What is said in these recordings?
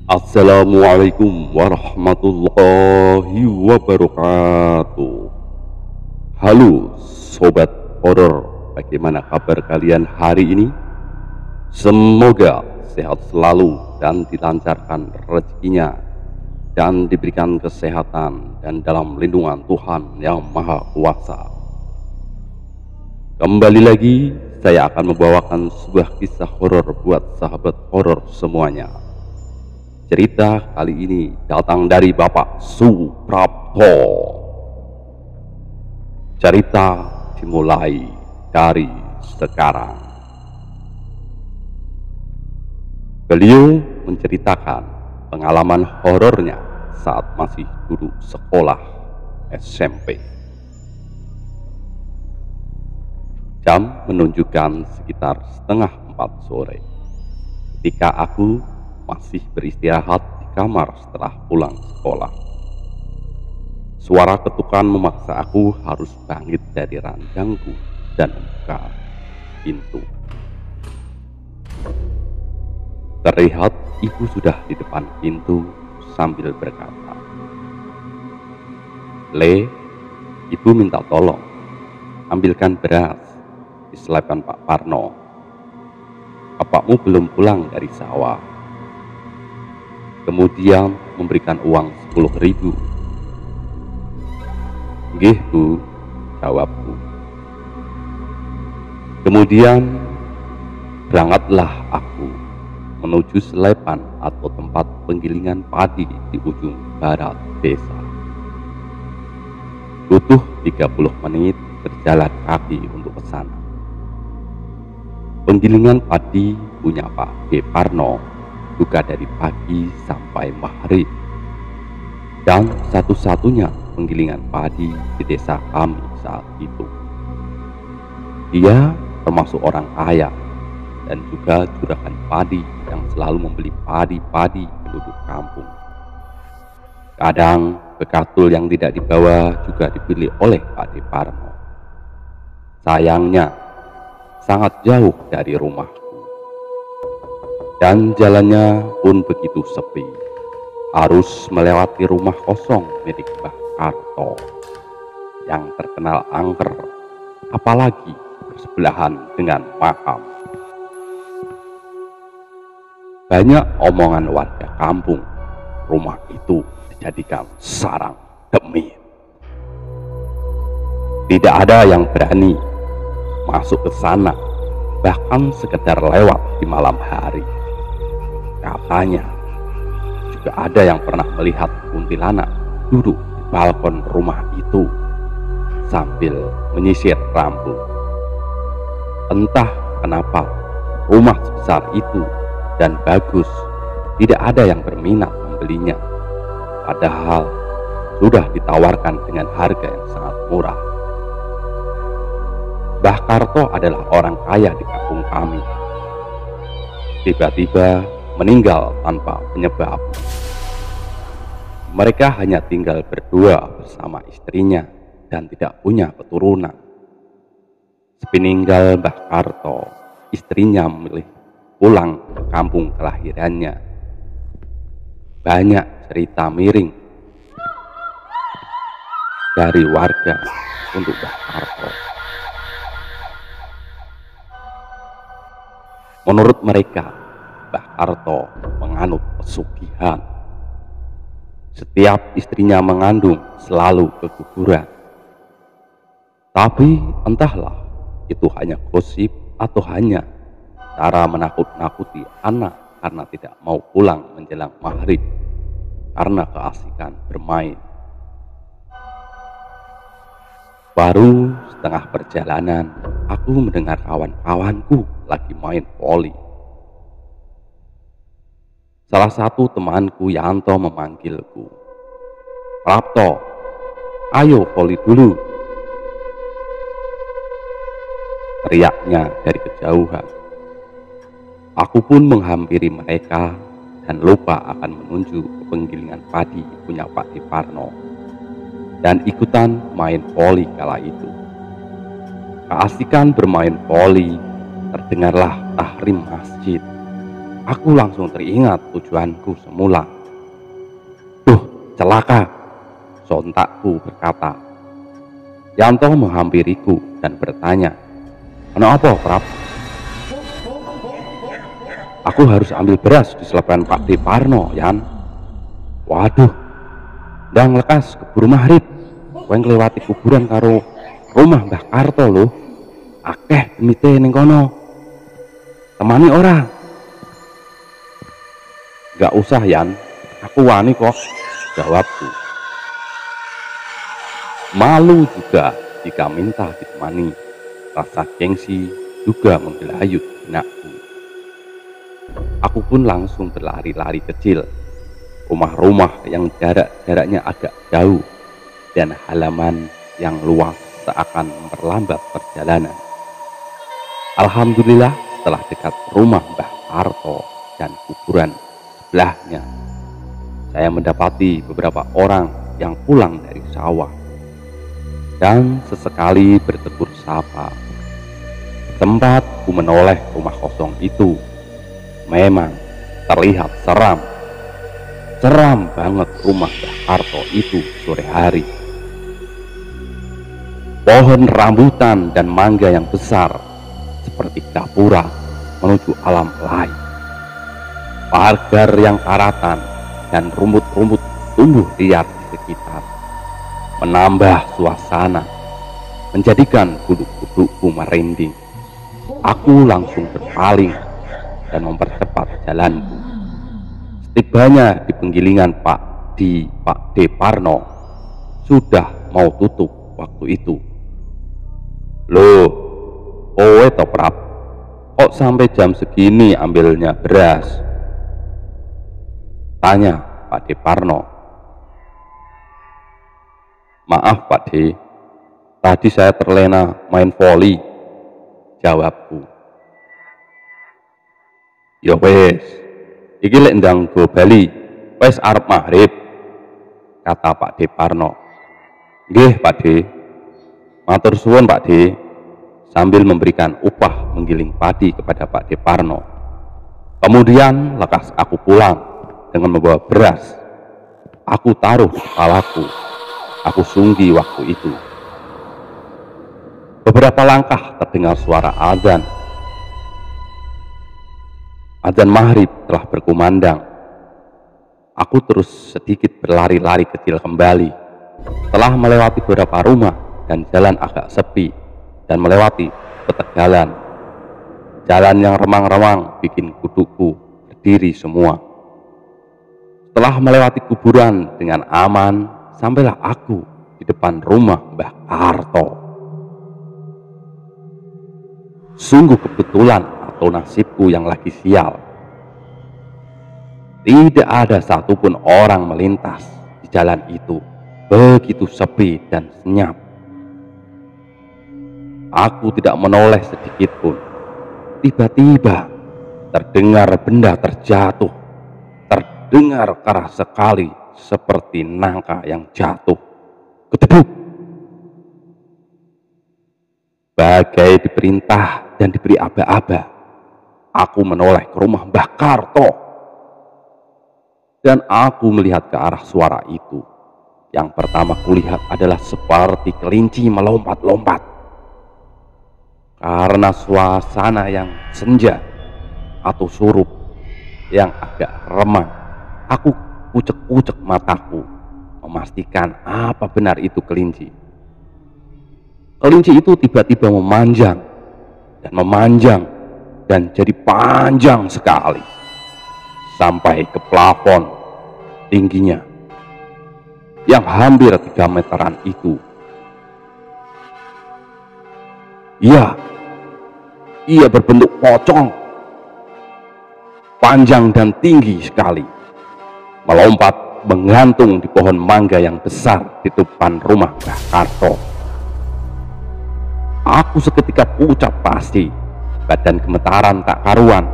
Assalamualaikum warahmatullahi wabarakatuh. Halo sobat horor, bagaimana kabar kalian hari ini? Semoga sehat selalu dan dilancarkan rezekinya dan diberikan kesehatan dan dalam lindungan Tuhan yang Maha Kuasa. Kembali lagi saya akan membawakan sebuah kisah horor buat sahabat horor semuanya. Cerita kali ini datang dari Bapak Suprapto. Cerita dimulai dari sekarang. Beliau menceritakan pengalaman horornya saat masih duduk sekolah SMP. Jam menunjukkan sekitar 3:30 sore. Ketika aku masih beristirahat di kamar setelah pulang sekolah. Suara ketukan memaksa aku harus bangkit dari ranjangku dan membuka pintu. Terlihat ibu sudah di depan pintu sambil berkata, "Le, ibu minta tolong, ambilkan beras di selepan Pak Parno. Bapakmu belum pulang dari sawah." Kemudian memberikan uang 10.000. "Nggih Bu," jawabku. Kemudian berangkatlah aku menuju selepan atau tempat penggilingan padi di ujung barat desa. Butuh 30 menit berjalan kaki untuk ke sana. Penggilingan padi punya Pak G. Parno buka dari pagi sampai maghrib, dan satu-satunya penggilingan padi di desa kami saat itu. Dia termasuk orang kaya dan juga juragan padi yang selalu membeli padi-padi penduduk kampung. Kadang bekatul yang tidak dibawa juga dibeli oleh Pak D. Parno. Sayangnya sangat jauh dari rumah. Dan jalannya pun begitu sepi, harus melewati rumah kosong milik Mbah Karto yang terkenal angker, apalagi bersebelahan dengan makam. Banyak omongan warga kampung, rumah itu dijadikan sarang demit. Tidak ada yang berani masuk ke sana, bahkan sekedar lewat di malam hari. Katanya juga ada yang pernah melihat kuntilanak duduk di balkon rumah itu sambil menyisir rambut. Entah kenapa rumah sebesar itu dan bagus tidak ada yang berminat membelinya, padahal sudah ditawarkan dengan harga yang sangat murah. Mbah Karto adalah orang kaya di kampung kami. Tiba-tiba meninggal tanpa penyebab. Mereka hanya tinggal berdua bersama istrinya dan tidak punya keturunan. Sepeninggal Mbah Karto, istrinya memilih pulang ke kampung kelahirannya. Banyak cerita miring dari warga untuk Mbah Karto. Menurut mereka, Mbah Karto menganut pesugihan. Setiap istrinya mengandung selalu keguguran. Tapi entahlah itu hanya gosip atau hanya cara menakut-nakuti anak karena tidak mau pulang menjelang maghrib karena keasikan bermain. Baru setengah perjalanan, aku mendengar kawan-kawanku lagi main voli. Salah satu temanku, Yanto, memanggilku. "Prapto, ayo voli dulu," teriaknya dari kejauhan. Aku pun menghampiri mereka dan lupa akan menuju ke penggilingan padi punya Pak D. Parno dan ikutan main voli kala itu. Keasikan bermain voli, terdengarlah tahrim masjid. Aku langsung teringat tujuanku semula. Duh, celaka, sontakku berkata. Yanto menghampiriku dan bertanya, "Kenapa, Prap?" "Aku harus ambil beras di selepan Pak Deparno, Yan." "Waduh, ndang lekas keburu maghrib. Kowe ngliwati kuburan karo rumah Mbah Karto lho. Akeh demite ning kono. Temani ora?" "Gak usah, Yan. Aku wani kok," jawabku. Malu juga jika minta ditemani. Rasa gengsi juga menggelayut benakku. Aku pun langsung berlari-lari kecil. Rumah-rumah yang jaraknya agak jauh dan halaman yang luas seakan memperlambat perjalanan. Alhamdulillah, setelah dekat rumah Mbah Karto dan kuburan sebelahnya, saya mendapati beberapa orang yang pulang dari sawah dan sesekali bertegur sapa. Tempat ku menoleh rumah kosong itu memang terlihat seram. Seram banget rumah Mbah Karto itu sore hari. Pohon rambutan dan mangga yang besar seperti gapura menuju alam lain. Pagar yang karatan dan rumput-rumput tumbuh liar di sekitar menambah suasana, menjadikan kuduk-kudukku merinding. Aku langsung berpaling dan mempercepat jalanku. Setibanya di penggilingan Pak Deparno, sudah mau tutup waktu itu. "Loh, kowe to, Prap? Kok sampai jam segini ambilnya beras?" tanya Pak Deparno. "Maaf Pak De, tadi saya terlena main voli," jawabku. "Ya wes, iki lek ndang go bali, wes arep maghrib," kata Pak Deparno. "Nggih Pak De, matur suwun Pak De," sambil memberikan upah menggiling padi kepada Pak Deparno. Kemudian lekas aku pulang dengan membawa beras. Aku taruh di kepalaku. Aku sunggi waktu itu. Beberapa langkah terdengar suara azan. Azan maghrib telah berkumandang. Aku terus sedikit berlari-lari kecil kembali. Setelah melewati beberapa rumah dan jalan agak sepi dan melewati petegalan, jalan yang remang-remang bikin kudukku berdiri semua. Setelah melewati kuburan dengan aman, sampailah aku di depan rumah Mbah Karto. Sungguh kebetulan atau nasibku yang lagi sial. Tidak ada satupun orang melintas di jalan itu. Begitu sepi dan senyap. Aku tidak menoleh sedikit pun. Tiba-tiba terdengar benda terjatuh. Terdengar keras sekali seperti nangka yang jatuh. Gedebuk. Bagai diperintah dan diberi aba-aba, aku menoleh ke rumah Mbah Karto. Dan aku melihat ke arah suara itu. Yang pertama kulihat adalah seperti kelinci melompat-lompat. Karena suasana yang senja atau surup yang agak remang, aku kucek-kucek mataku memastikan apa benar itu kelinci. Kelinci itu tiba-tiba memanjang dan memanjang dan jadi panjang sekali sampai ke plafon tingginya yang hampir 3 meteran itu. Ia berbentuk pocong, panjang dan tinggi sekali, melompat menggantung di pohon mangga yang besar di depan rumah Mbah Karto. Aku seketika pucat pasti, badan gemetaran tak karuan,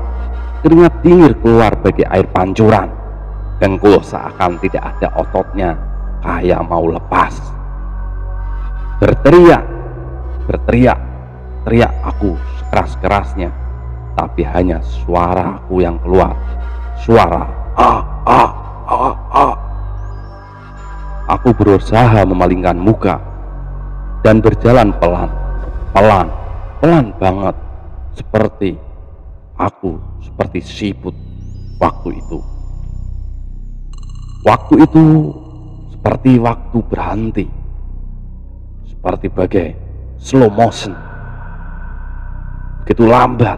keringat dingin keluar bagai air pancuran, dengkul seakan tidak ada ototnya, kayak mau lepas. Berteriak aku sekeras-kerasnya. tapi hanya suara aku yang keluar. Suara ah ah ah ah. Aku berusaha memalingkan muka dan berjalan pelan banget, seperti siput waktu itu. Waktu itu seperti waktu berhenti, seperti bagai slow motion, begitu lambat.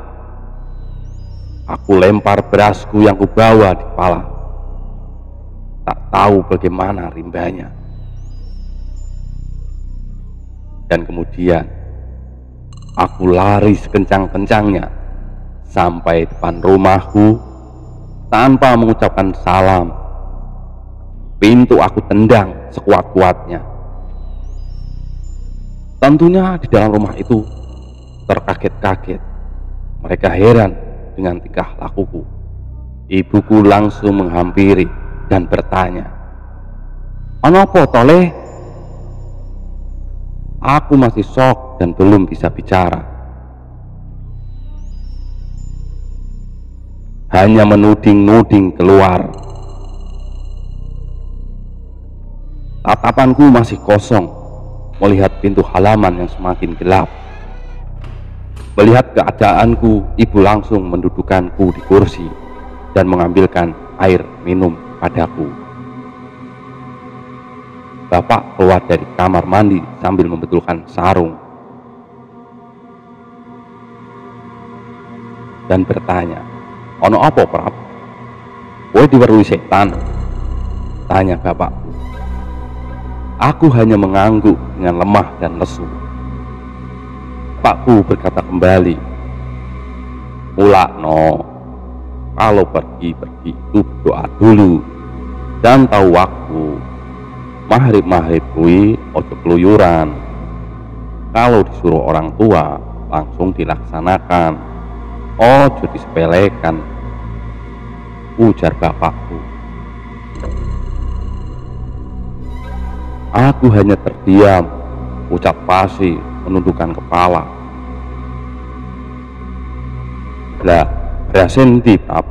Aku lempar berasku yang kubawa di kepala, tak tahu bagaimana rimbanya. Dan kemudian aku lari sekencang-kencangnya sampai depan rumahku tanpa mengucapkan salam. Pintu aku tendang sekuat-kuatnya. Tentunya di dalam rumah itu terkaget-kaget. Mereka heran dengan tingkah lakuku. Ibuku langsung menghampiri dan bertanya, "Ono apa toleh?" Aku masih shock dan belum bisa bicara. Hanya menuding-nuding keluar. Tatapanku masih kosong melihat pintu halaman yang semakin gelap. Melihat keadaanku, ibu langsung mendudukkanku di kursi dan mengambilkan air minum padaku. Bapak keluar dari kamar mandi sambil membetulkan sarung dan bertanya, "Ono apa, Prap? Kowe diweruhi setan?" tanya bapakku. Aku hanya mengangguk dengan lemah dan lesu. Bapakku berkata kembali, "Mulakno, kalau pergi itu doa dulu dan tahu waktu. Maghrib kuwi ojo keluyuran. Kalau disuruh orang tua langsung dilaksanakan, ojo disepelekan," ujar bapakku. Aku hanya terdiam, ucap fasih, menundukkan kepala. "Lah, berhasil ndi, Pap?"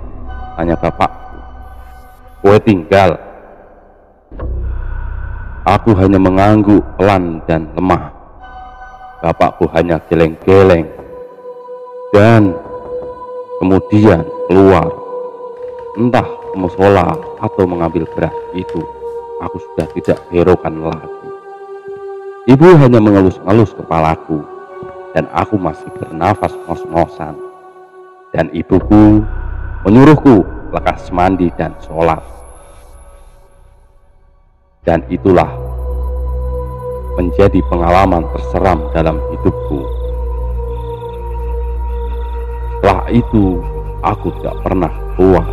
tanya bapakku. "Kowe tinggal." Aku hanya mengangguk pelan dan lemah. Bapakku hanya geleng-geleng dan kemudian keluar, entah ke musola atau mengambil beras itu. Aku sudah tidak herokan lagi. Ibu hanya mengelus-elus kepalaku dan aku masih bernafas ngos-ngosan. Dan ibuku menyuruhku lekas mandi dan sholat. Dan itulah menjadi pengalaman terseram dalam hidupku. Setelah itu aku tidak pernah keluar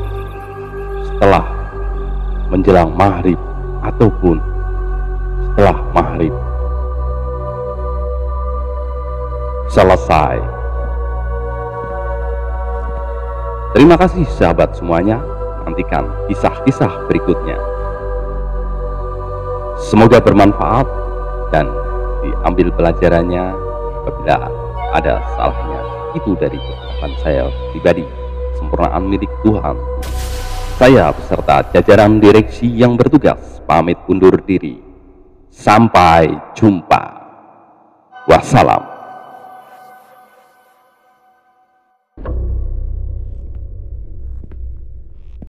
setelah menjelang maghrib ataupun setelah maghrib. Selesai. Terima kasih sahabat semuanya. Nantikan kisah-kisah berikutnya. Semoga bermanfaat dan diambil pelajarannya. Apabila ada salahnya, itu dari ucapan saya pribadi. Sempurnaan milik Tuhan. Saya beserta jajaran direksi yang bertugas pamit undur diri. Sampai jumpa. Wassalam.